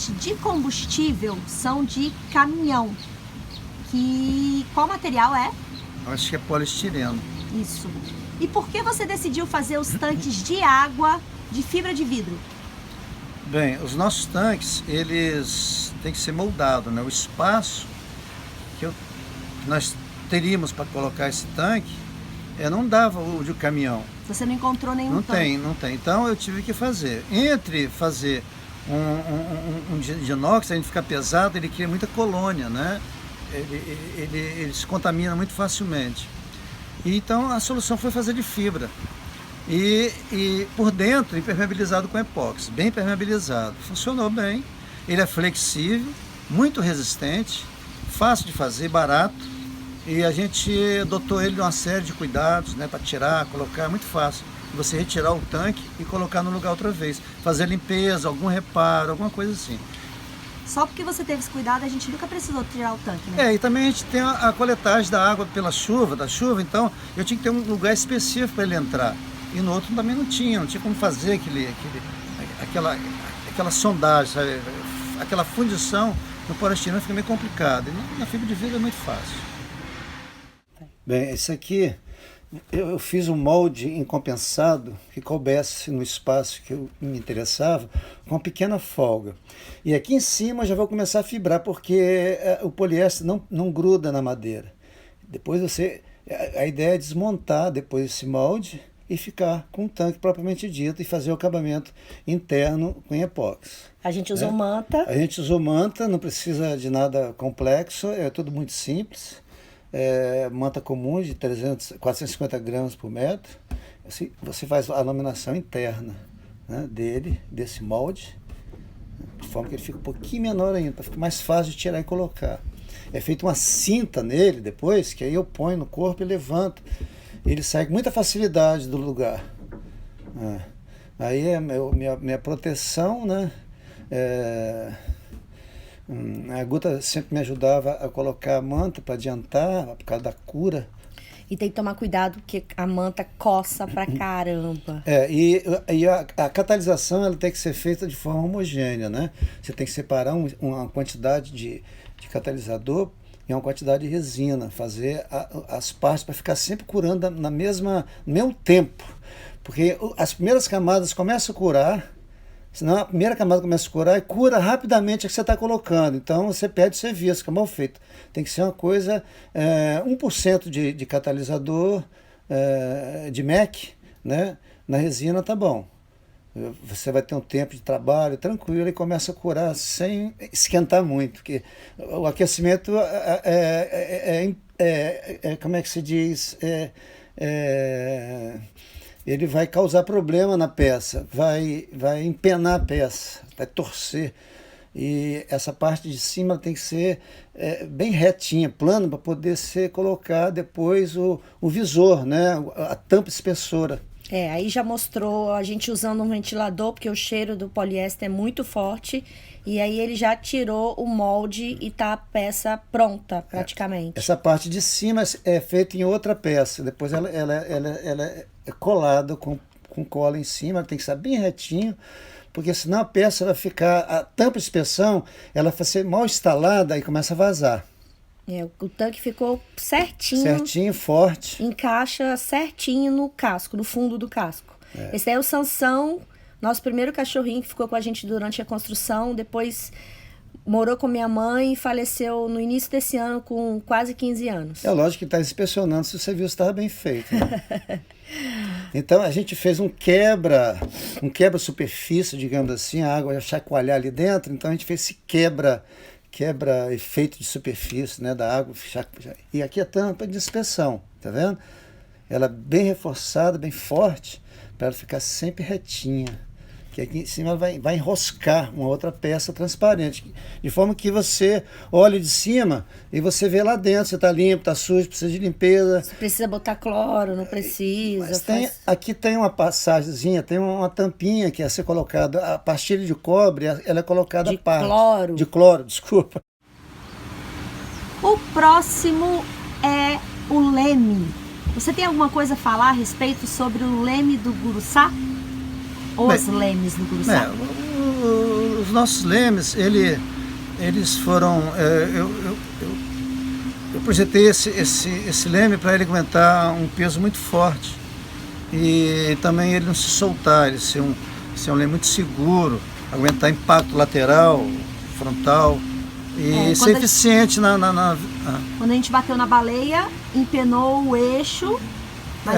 tanques de combustível são de caminhão. Qual material é? Acho que é poliestireno. Isso. E por que você decidiu fazer os tanques de água de fibra de vidro? Bem, os nossos tanques, eles têm que ser moldados, né? O espaço que nós teríamos para colocar esse tanque, não dava o de caminhão. Você não encontrou nenhum tanque? Não tem. Então eu tive que fazer. Entre fazer um de inox, a gente fica pesado, ele cria muita colônia, né? Ele se contamina muito facilmente. E, então a solução foi fazer de fibra. E por dentro impermeabilizado com epóxi, bem impermeabilizado. Funcionou bem, ele é flexível, muito resistente, fácil de fazer, barato. E a gente dotou ele de uma série de cuidados, né, para tirar, colocar, é muito fácil. Você retirar o tanque e colocar no lugar outra vez. Fazer limpeza, algum reparo, alguma coisa assim. Só porque você teve esse cuidado, a gente nunca precisou tirar o tanque, né? E também a gente tem a coletagem da água da chuva, então eu tinha que ter um lugar específico para ele entrar. E no outro também não tinha como fazer aquela sondagem, sabe? Aquela fundição no poliestireno fica meio complicado. E na fibra de vidro é muito fácil. Bem, esse aqui eu fiz um molde incompensado que coubesse no espaço que me interessava, com uma pequena folga. E aqui em cima eu já vou começar a fibrar, porque o poliéster não gruda na madeira. Depois a ideia é desmontar depois esse molde e ficar com o tanque propriamente dito e fazer o acabamento interno com epóxi. A gente usou manta. A gente usou manta, não precisa de nada complexo, é tudo muito simples. Manta comum de 450 gramas por metro. Você faz a laminação interna, né, desse molde, de forma que ele fica um pouquinho menor ainda, para ficar mais fácil de tirar e colocar. É feita uma cinta nele depois, que aí eu ponho no corpo e levanto. Ele sai com muita facilidade do lugar. Aí é minha proteção, né? A Guta sempre me ajudava a colocar a manta para adiantar, por causa da cura. E tem que tomar cuidado, porque a manta coça pra caramba. E a catalisação ela tem que ser feita de forma homogênea, né? Você tem que separar uma quantidade de catalisador e uma quantidade de resina, fazer as partes para ficar sempre curando no mesmo tempo. Porque as primeiras camadas começam a curar, senão a primeira camada começa a curar e cura rapidamente a que você está colocando. Então você perde o serviço, fica mal feito. Tem que ser uma coisa, 1% de catalisador de MEC, né? Na resina tá bom. Você vai ter um tempo de trabalho tranquilo e começa a curar sem esquentar muito, porque o aquecimento como é que se diz? Ele vai causar problema na peça, vai empenar a peça, vai torcer. E essa parte de cima tem que ser bem retinha, plana, para poder ser colocar depois o visor, né? A tampa espessora. Aí já mostrou a gente usando um ventilador, porque o cheiro do poliéster é muito forte. E aí ele já tirou o molde e tá a peça pronta, praticamente. Essa parte de cima é feita em outra peça. Depois ela é colada com cola em cima, ela tem que estar bem retinho, porque senão a peça vai ficar, a tampa de inspeção, ela vai ser mal instalada e começa a vazar. O tanque ficou certinho. Certinho, forte. Encaixa certinho no casco, no fundo do casco. Esse aí é o Sansão, nosso primeiro cachorrinho que ficou com a gente durante a construção. Depois morou com minha mãe e faleceu no início desse ano com quase 15 anos. É lógico que está inspecionando se o serviço estava bem feito, né? Então a gente fez um quebra-superfície, digamos assim, a água ia chacoalhar ali dentro, então a gente fez esse quebra efeito de superfície, né, da água. E aqui a tampa de inspeção, tá vendo? Ela bem reforçada, bem forte, para ela ficar sempre retinha. Que aqui em cima vai enroscar uma outra peça transparente, de forma que você olha de cima e você vê lá dentro, você está limpo, está sujo, precisa de limpeza. Você precisa botar cloro, não precisa. Mas aqui tem uma passagemzinha, tem uma tampinha que é ser colocada, a pastilha de cobre, ela é colocada à parte. Cloro. De cloro, desculpa. O próximo é o leme. Você tem alguma coisa a falar a respeito sobre o leme do Guruçá? Os lemes do Guruçá? O os nossos lemes, eles foram... eu projetei esse leme para ele aguentar um peso muito forte e também ele não se soltar, ele ser um leme muito seguro, aguentar impacto lateral, frontal e ser eficiente Quando a gente bateu na baleia, empenou o eixo,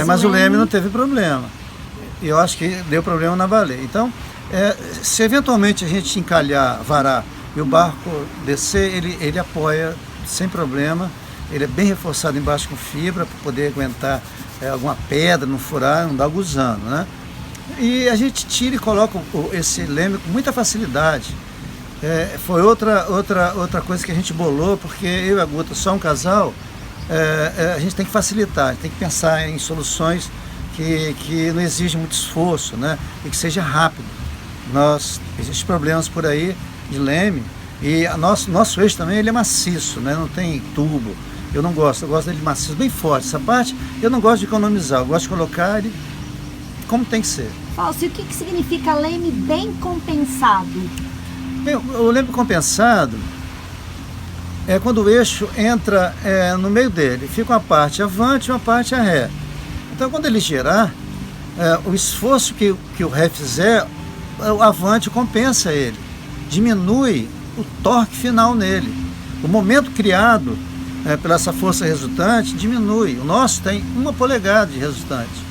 mas o leme não teve problema. E eu acho que deu problema na baleia. Então, se eventualmente a gente encalhar, varar e o barco descer, ele apoia sem problema. Ele é bem reforçado embaixo com fibra para poder aguentar alguma pedra, não furar, não dar gusano, né? E a gente tira e coloca esse leme com muita facilidade. Foi outra coisa que a gente bolou, porque eu e a Guta, só um casal, a gente tem que facilitar, tem que pensar em soluções que não exigem muito esforço, né? E que seja rápido. Existem problemas por aí de leme, e nosso eixo também ele é maciço, né? Não tem tubo. Eu não gosto, eu gosto dele maciço, bem forte. Essa parte eu não gosto de economizar, eu gosto de colocar ele como tem que ser. Fausto, e o que significa leme bem compensado? Bem, o leme compensado é quando o eixo entra no meio dele, fica uma parte avante e uma parte a ré. Então, quando ele girar, o esforço que o ré fizer, o avante compensa ele, diminui o torque final nele. O momento criado pela essa força resultante diminui. O nosso tem 1 polegada de resultante.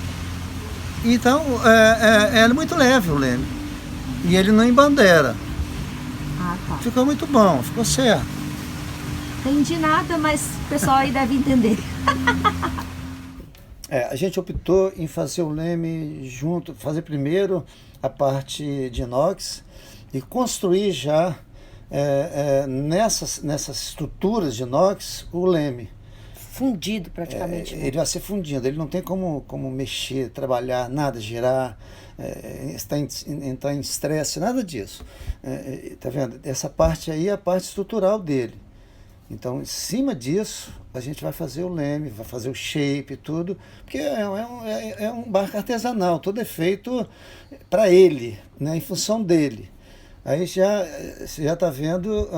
Então, é muito leve o leme. E ele não embandeira. Tá. Ficou muito bom, ficou certo. Entendi nada, mas o pessoal aí deve entender. A gente optou em fazer o leme junto, fazer primeiro a parte de inox e construir já nessas estruturas de inox o leme. Fundido praticamente. Ele vai ser fundido, ele não tem como mexer, trabalhar, nada, girar, entrar em estresse, nada disso. Tá vendo? Essa parte aí é a parte estrutural dele. Então, em cima disso, a gente vai fazer o leme, vai fazer o shape, tudo, porque é um barco artesanal, todo é feito para ele, né, em função dele. Aí você já está vendo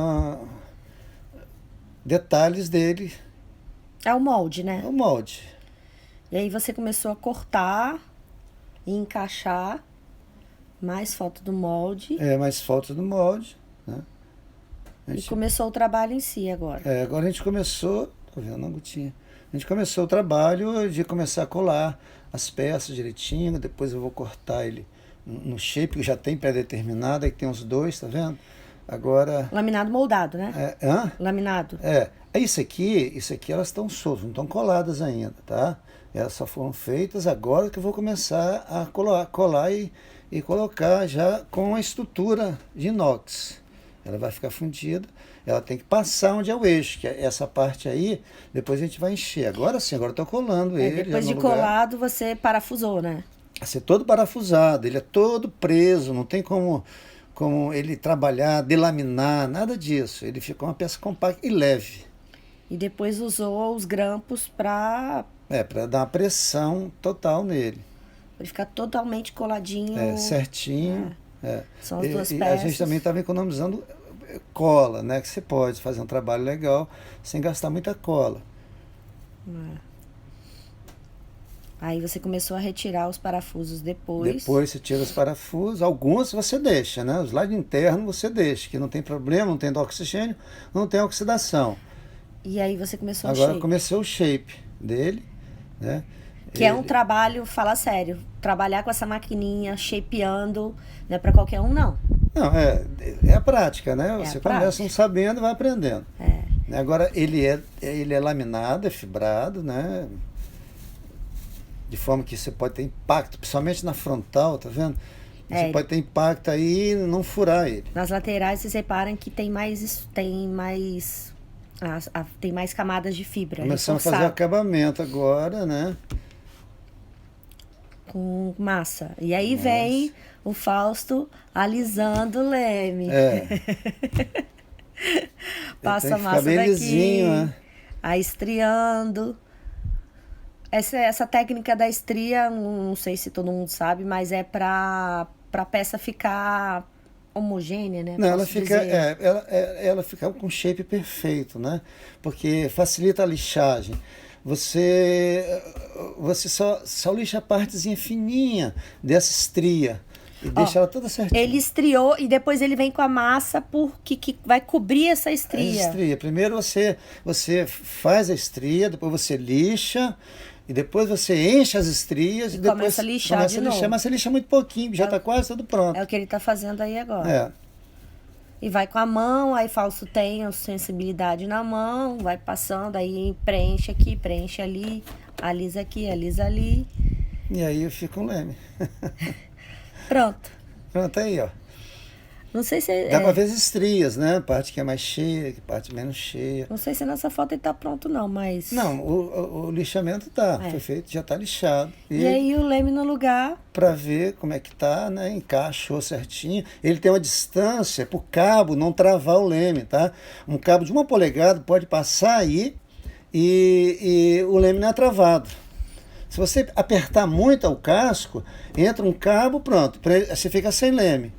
detalhes dele. É o molde, né? É o molde. E aí você começou a cortar e encaixar mais foto do molde. Mais foto do molde, né? E começou o trabalho em si agora. Agora a gente começou, tô vendo a gotinha. A gente começou o trabalho de começar a colar as peças direitinho, depois eu vou cortar ele no shape, que já tem pré-determinado, aí tem uns 2, tá vendo? Agora... Laminado moldado, né? Laminado. Isso aqui elas estão soltas, não estão coladas ainda, tá? Elas só foram feitas agora que eu vou começar a colar e colocar já com a estrutura de inox. Ela vai ficar fundida, ela tem que passar onde é o eixo, que é essa parte aí, depois a gente vai encher. Agora sim, agora eu estou colando ele. Depois de colado, você parafusou, né? Vai ser todo parafusado, ele é todo preso, não tem como ele trabalhar, delaminar, nada disso. Ele fica uma peça compacta e leve. E depois usou os grampos para dar uma pressão total nele. Ele ficar totalmente coladinho. Certinho. São as duas peças. peças. A gente também estava economizando cola, né? Que você pode fazer um trabalho legal sem gastar muita cola. Aí você começou a retirar os parafusos depois. Depois você tira os parafusos. Alguns você deixa, né? Os lados internos você deixa, que não tem problema, não tem oxigênio, não tem oxidação. E aí você começou Agora comecei o shape dele, né? Que é um trabalho, fala sério, trabalhar com essa maquininha, shapeando, não é para qualquer um, não. Não, é a prática, né? Você começa não sabendo e vai aprendendo. Agora, ele é laminado, é fibrado, né? De forma que você pode ter impacto, principalmente na frontal, tá vendo? Você pode ter impacto aí e não furar ele. Nas laterais, vocês reparam que tem mais camadas de fibra. Começamos a fazer acabamento agora, né? Com massa. E aí vem o Fausto alisando o leme. Passa a massa bem daqui, lisinho, né? Aí estriando. Essa técnica da estria, não sei se todo mundo sabe, mas é pra peça ficar homogênea, né? Não, Posso dizer. ela fica com shape perfeito, né? Porque facilita a lixagem. Você só lixa a partezinha fininha dessa estria e deixa ela toda certinha. Ele estriou e depois ele vem com a massa que vai cobrir essa estria. Primeiro você faz a estria, depois você lixa, e depois você enche as estrias e depois começa a lixar de novo. Mas você lixa muito pouquinho, já está quase tudo pronto. É o que ele está fazendo aí agora. E vai com a mão, aí Fausto tem a sensibilidade na mão, vai passando, aí preenche aqui, preenche ali, alisa aqui, alisa ali. E aí fica um leme. Pronto. Pronto, aí, ó. Não sei se... Dá pra ver as estrias, né? Parte que é mais cheia, parte menos cheia. Não sei se nessa foto ele tá pronto não, mas... Não, o lixamento foi feito, já tá lixado. E aí o leme no lugar... Pra ver como é que tá, né? Encaixou certinho. Ele tem uma distância pro cabo não travar o leme, tá? Um cabo de 1 polegada pode passar aí e o leme não é travado. Se você apertar muito o casco, entra um cabo, pronto, você fica sem leme.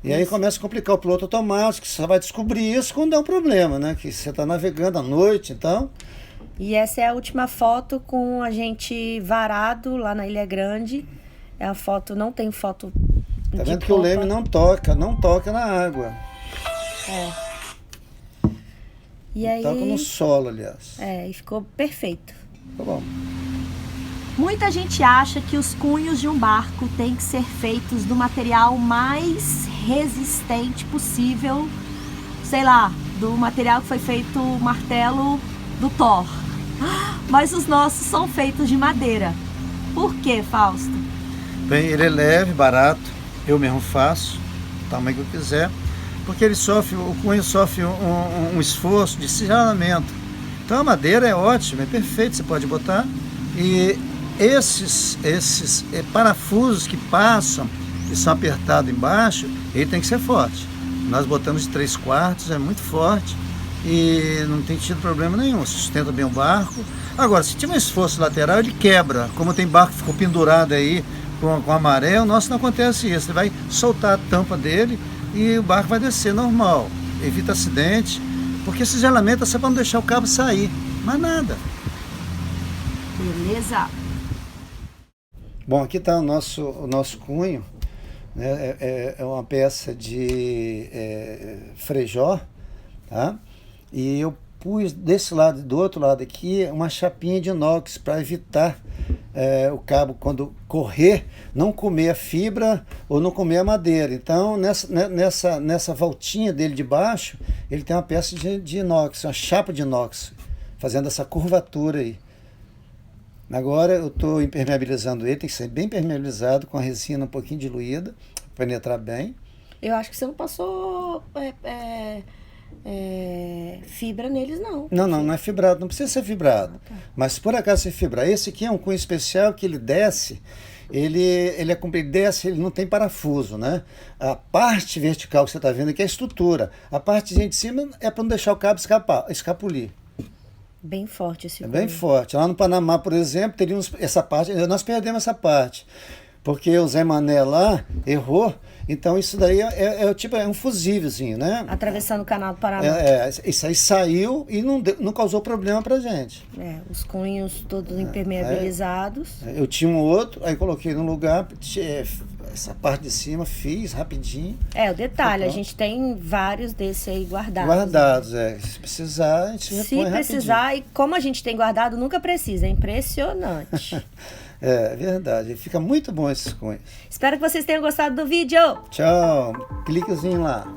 E aí começa a complicar o piloto automático, você só vai descobrir isso quando der um problema, né? Que você está navegando à noite, então... E essa é a última foto com a gente varado lá na Ilha Grande. É a foto, não tem foto Tá vendo que o leme não toca na água. E aí... Toca no solo, aliás. E ficou perfeito. Tá bom. Muita gente acha que os cunhos de um barco têm que ser feitos do material mais resistente possível, sei lá, do material que foi feito o martelo do Thor. Mas os nossos são feitos de madeira. Por quê, Fausto? Bem, ele é leve, barato, eu mesmo faço, do tamanho que eu quiser, porque o cunho sofre um esforço de cisalhamento. Então a madeira é ótima, é perfeito, você pode botar. E esses parafusos que passam, que são apertados embaixo, ele tem que ser forte. Nós botamos de 3/4, é muito forte e não tem tido problema nenhum, sustenta bem o barco. Agora, se tiver um esforço lateral, ele quebra. Como tem barco que ficou pendurado aí com a maré, o nosso não acontece isso. Ele vai soltar a tampa dele e o barco vai descer normal. Evita acidente, porque esse gelamento é só para não deixar o cabo sair, mas nada. Beleza? Bom, aqui está o nosso cunho, né? É uma peça de frejó, tá? E eu pus desse lado e do outro lado aqui uma chapinha de inox para evitar o cabo, quando correr, não comer a fibra ou não comer a madeira. Então, nessa voltinha dele de baixo, ele tem uma peça de inox, uma chapa de inox, fazendo essa curvatura aí. Agora eu estou impermeabilizando ele, tem que ser bem impermeabilizado, com a resina um pouquinho diluída, para penetrar bem. Eu acho que você não passou fibra neles, não. Não é fibrado, não precisa ser fibrado. Mas se por acaso você fibrar, esse aqui é um cunho especial que ele desce, ele desce, ele não tem parafuso, né? A parte vertical que você está vendo aqui é a estrutura. A parte de cima é para não deixar o cabo escapulir. Bem forte esse cunho. É bem forte. Lá no Panamá, por exemplo, teríamos essa parte, nós perdemos essa parte, porque o Zé Mané lá errou, então isso daí é um fusívelzinho, né? Atravessando o canal do Paraná. Isso aí saiu e não causou problema pra gente. Os cunhos todos impermeabilizados. Eu tinha um outro, aí coloquei no lugar, essa parte de cima, fiz rapidinho. O detalhe, a gente tem vários desses aí guardados. Guardados, Se precisar, a gente repõe rapidinho. Se precisar, e como a gente tem guardado, nunca precisa. É impressionante. É verdade, fica muito bom esses cunhos. Espero que vocês tenham gostado do vídeo. Tchau, cliquezinho lá.